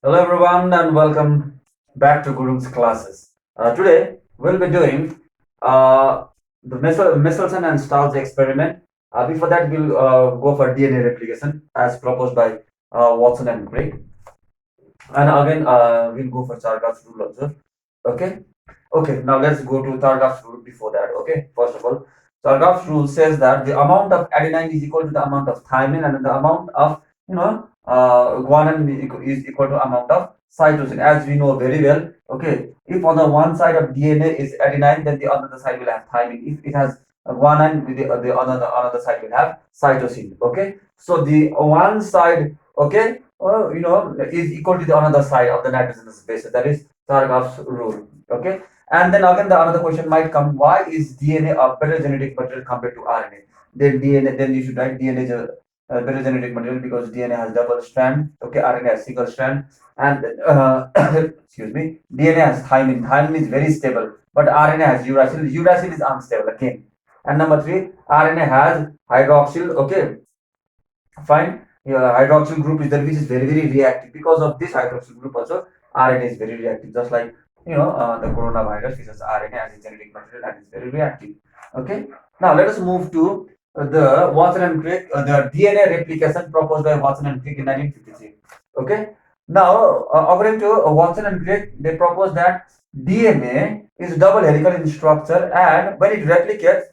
Hello everyone and welcome back to Gurum's classes. Today we'll be doing the Michelson and Stahl's experiment. Before that we'll go for DNA replication as proposed by Watson and Crick. And again we'll go for Chargaff's rule also. Okay. Okay, now let's go to Chargaff's rule before that. Okay, first of all, Chargaff's rule says that the amount of adenine is equal to the amount of thymine, and the amount of guanine is equal to amount of cytosine. As we know very well, okay, if on the one side of DNA is adenine, then the other side will have thymine. If it has guanine, the another side will have cytosine. Okay, so the one side, okay, is equal to the another side of the nitrogenous base. That is Chargaff's rule. Okay, and then again the another question might come: why is DNA a better genetic material compared to RNA? Then DNA, then you should write DNA is a better genetic material because DNA has double strand. Okay, RNA has single strand, and excuse me, DNA has thymine. Thymine is very stable, but RNA has uracil. Uracil is unstable again. And number three, RNA has hydroxyl. Okay, fine. Hydroxyl group is there, which is very reactive. Because of this hydroxyl group also, RNA is very reactive. Just like the coronavirus, which has RNA as a genetic material and is very reactive. Okay. Now let us move to the Watson and Crick, the DNA replication proposed by Watson and Crick in 1953. Okay. Now, according to Watson and Crick, they propose that DNA is double helical in structure, and when it replicates,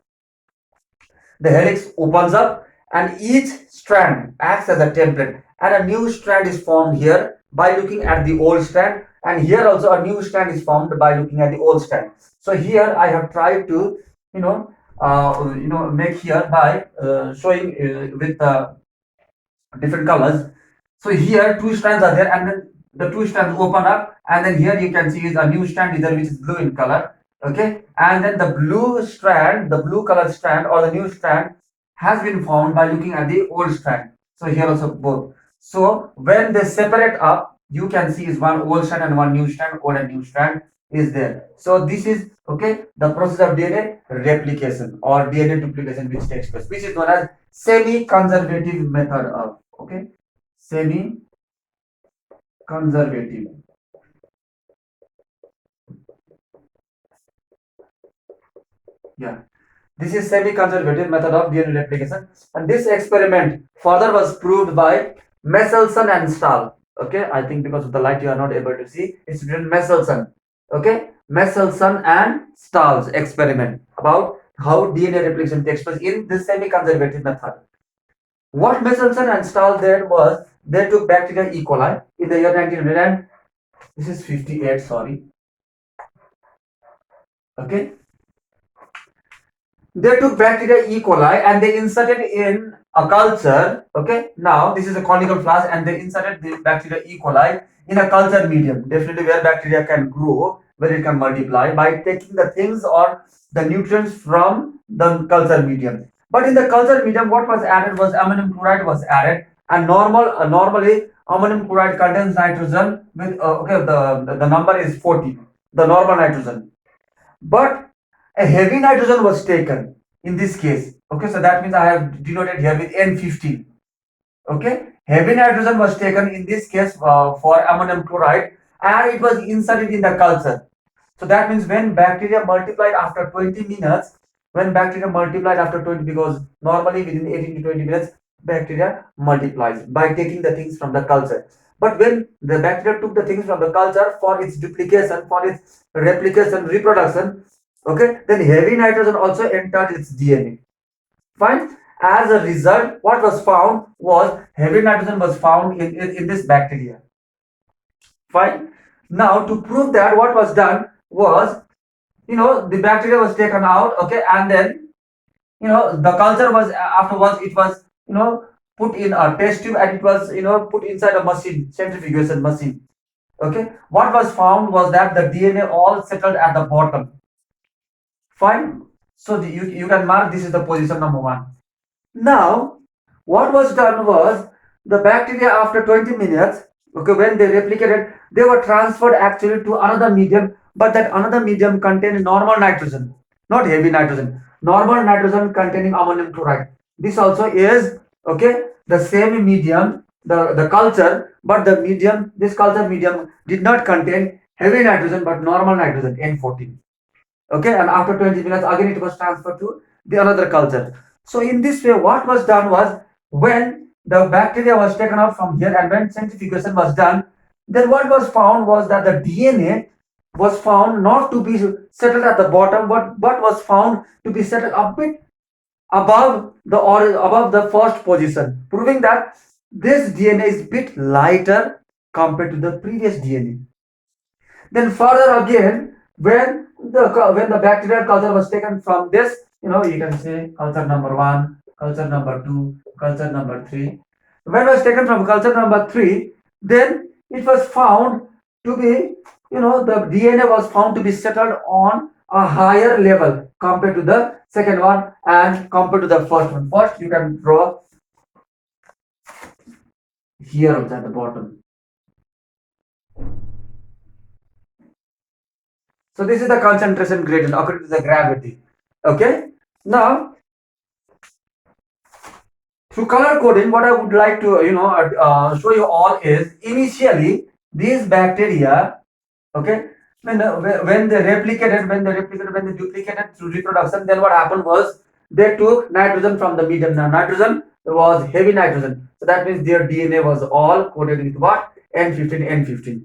the helix opens up and each strand acts as a template, and a new strand is formed here by looking at the old strand, and here also a new strand is formed by looking at the old strand. So here I have tried to make here by showing with different colors. So here two strands are there, and then the two strands open up, and then here you can see is a new strand is there, which is blue in color. Okay, and then the blue strand, the blue color strand or the new strand has been formed by looking at the old strand. So here also both. So when they separate up, you can see is one old strand and one new strand, old and new strand is there. So this is okay the process of DNA replication or DNA duplication which takes place, which is known as semi-conservative method of semi-conservative. Yeah. This is semi-conservative method of DNA replication, and this experiment further was proved by Michelson and Stahl. Okay, I think because of the light you are not able to see. It's written Michelson. Okay, Michelson and Stahl's experiment about how DNA replication takes place in this semi-conservative method. What Michelson and Stahl did was they took bacteria E. coli in the year 1900, and this is 58. Sorry. Okay. They took bacteria E. coli and they inserted in a culture. Okay, now this is a conical flask, and they inserted the bacteria E. coli in a culture medium, definitely where bacteria can grow, where it can multiply by taking the things or the nutrients from the culture medium. But in the culture medium, what was added was ammonium chloride was added, and normally ammonium chloride contains nitrogen with the number is 40, the normal nitrogen, but a heavy nitrogen was taken in this case. Okay, so that means I have denoted here with N15. Okay, heavy nitrogen was taken in this case for ammonium chloride, and it was inserted in the culture. So that means when bacteria multiplied after 20 minutes, because normally within 18 to 20 minutes bacteria multiplies by taking the things from the culture. But when the bacteria took the things from the culture for its duplication, for its replication, reproduction, okay, then heavy nitrogen also entered its DNA. Fine. As a result, what was found was heavy nitrogen was found in this bacteria. Fine. Now to prove that, what was done was, the bacteria was taken out, okay, and then the culture was afterwards it was put in a test tube, and it was put inside a machine, centrifugation machine. Okay, what was found was that the DNA all settled at the bottom. Fine. So you can mark this is the position number one. Now what was done was the bacteria after 20 minutes, okay, when they replicated, they were transferred actually to another medium, but that another medium contained normal nitrogen, not heavy nitrogen, normal nitrogen containing ammonium chloride. This also is okay the same medium the culture, but the medium, this culture medium did not contain heavy nitrogen but normal nitrogen, N14. Okay, and after 20 minutes again it was transferred to the another culture. So in this way, what was done was, when the bacteria was taken out from here and when centrifugation was done, then what was found was that the DNA was found not to be settled at the bottom, but was found to be settled a bit above the, or above the first position, proving that this DNA is bit lighter compared to the previous DNA. Then further again, when the bacterial culture was taken from this, you can say culture number 1, culture number 2, culture number 3. When it was taken from culture number 3, then it was found to be, the DNA was found to be settled on a higher level compared to the second one and compared to the first one. First, you can draw here at the bottom. So this is the concentration gradient according to the gravity. Okay. Now, through color coding, what I would like to show you all is, initially these bacteria, okay, when they duplicated through reproduction, then what happened was they took nitrogen from the medium. Now nitrogen was heavy nitrogen, so that means their DNA was all coded with what? N15, N15.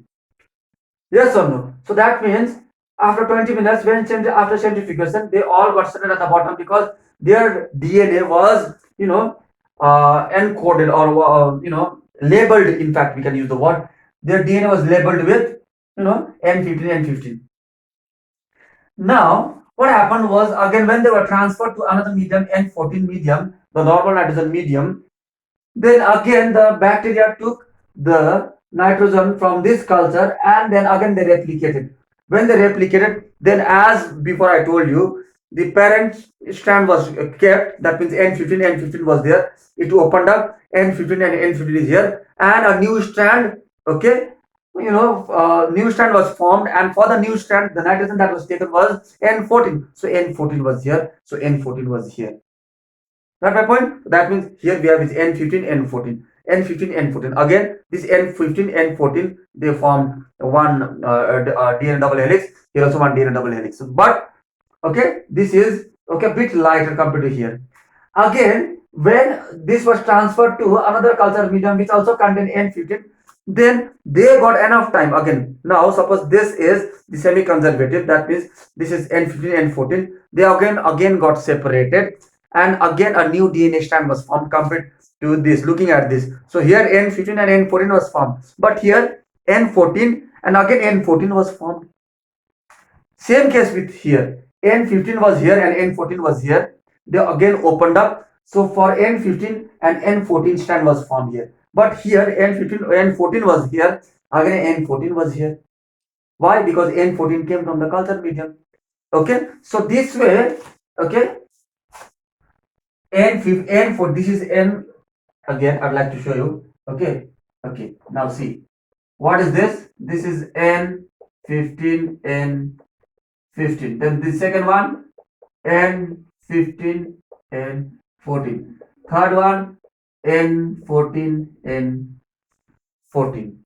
Yes or no? So that means after 20 minutes, after centrifugation, they all got settled at the bottom because their DNA was, encoded, or labeled. In fact, we can use the word. Their DNA was labeled with, N15, N15. Now, what happened was, again when they were transferred to another medium, N14 medium, the normal nitrogen medium, then again the bacteria took the nitrogen from this culture and then again they replicated. When they replicated, then as before I told you, the parent strand was kept, that means N15, N15 was there, it opened up, N15 and N15 is here, and a new strand, okay, new strand was formed, and for the new strand the nitrogen that was taken was N14, so N14 was here, so N14 was here. That's my point. That means here we have is N15, N14. N15, N14. Again, this N15, N14, they form one DNA double helix. Here also one DNA double helix. But, okay, this is, okay, a bit lighter compared to here. Again, when this was transferred to another culture medium which also contained N15, then they got enough time. Again, now suppose this is the semi-conservative, that means this is N15, N14. They again got separated, and again a new DNA strand was formed compared to this. Looking at this, so here N15 and N14 was formed, but here N14 and again N14 was formed. Same case with here, N15 was here and N14 was here. They again opened up, so for N15 and N14 strand was formed here, but here N15 N14 was here, again N14 was here. Why? Because N14 came from the culture medium. Okay, so this way, okay, N4, this is N. Again, I'd like to show you. Okay, now see, what is this? This is N15, N15. Then the second one, N15, N14. Third one, N14, N14.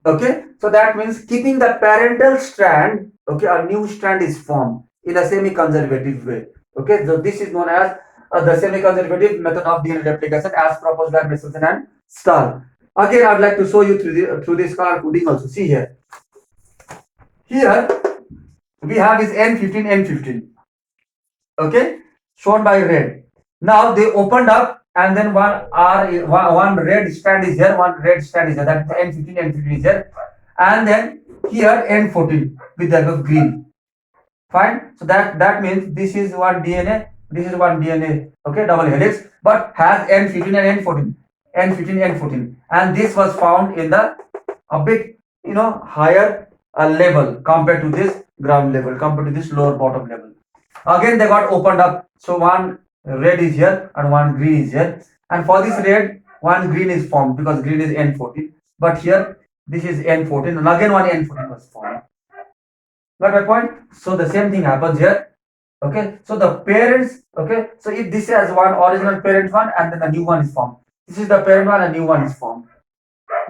Okay, so that means keeping the parental strand, okay, a new strand is formed in a semi-conservative way. Okay, so this is known as the semi-conservative method of DNA replication as proposed by Michelson and Stahl. Again, I'd like to show you through this color coding also. See here. Here we have is N15, N15. Okay, shown by red. Now they opened up, and then one red strand is here, one red strand is here. That is N15, N15 is here, and then here N14 with the of green. Fine. So that means this is one DNA. This is one DNA, okay, double helix, but has N15 and N14, N15, N14, and this was found in the a bit, higher level compared to this ground level, compared to this lower bottom level. Again, they got opened up, so one red is here and one green is here, and for this red, one green is formed because green is N14, but here this is N14, and again one N14 was formed. Got my point? So the same thing happens here. Okay, so the parents, okay, so if this has one original parent one and then the new one is formed, This is the parent one, a new one is formed.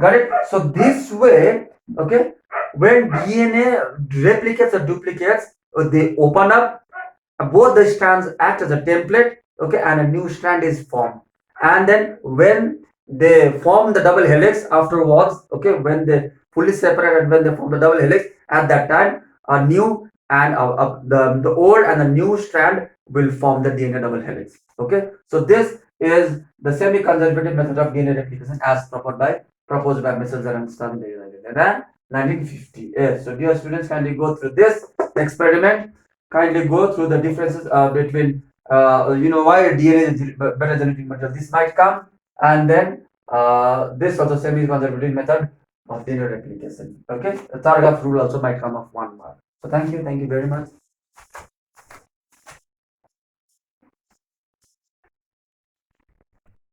Got it? So this way, okay, when DNA replicates or duplicates, they open up, both the strands act as a template, okay, and a new strand is formed. And then when they form the double helix afterwards, okay, when they fully separate and when they form the double helix, at that time a new and the old and the new strand will form the DNA double helix. Okay, so this is the semi-conservative method of DNA replication as proposed by Mrs. and Stan in 1958. So dear students, kindly go through this experiment. Kindly go through the differences between why DNA is better genetic material. This might come, and then this also semi-conservative method of DNA replication. Okay, the Targaf rule also might come of 1 mark. So thank you very much.